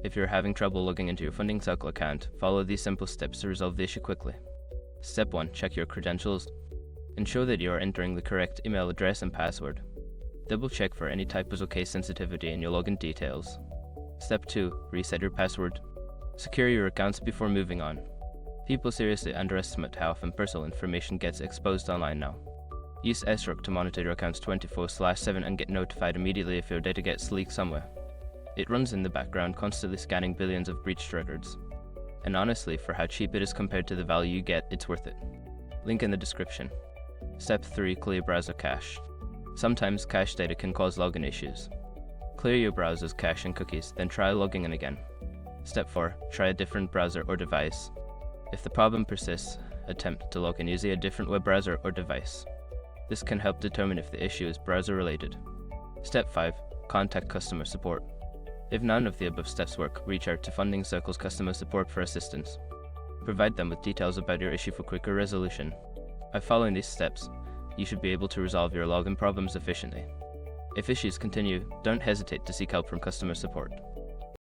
If you're having trouble logging into your Funding Circle account, follow these simple steps to resolve the issue quickly. Step 1. Check your credentials. Ensure that you are entering the correct email address and password. Double check for any typos or case sensitivity in your login details. Step 2. Reset your password. Secure your accounts before moving on. People seriously underestimate how often personal information gets exposed online now. Use SROC to monitor your accounts 24/7 and get notified immediately if your data gets leaked somewhere. It runs in the background, constantly scanning billions of breached records. And honestly, for how cheap it is compared to the value you get, it's worth it. Link in the description. Step 3. Clear browser cache. Sometimes cache data can cause login issues. Clear your browser's cache and cookies, then try logging in again. Step 4. Try a different browser or device. If the problem persists, attempt to log in using a different web browser or device. This can help determine if the issue is browser related. Step 5. Contact customer support. If none of the above steps work, reach out to Funding Circle's customer support for assistance. Provide them with details about your issue for quicker resolution. By following these steps, you should be able to resolve your login problems efficiently. If issues continue, don't hesitate to seek help from customer support.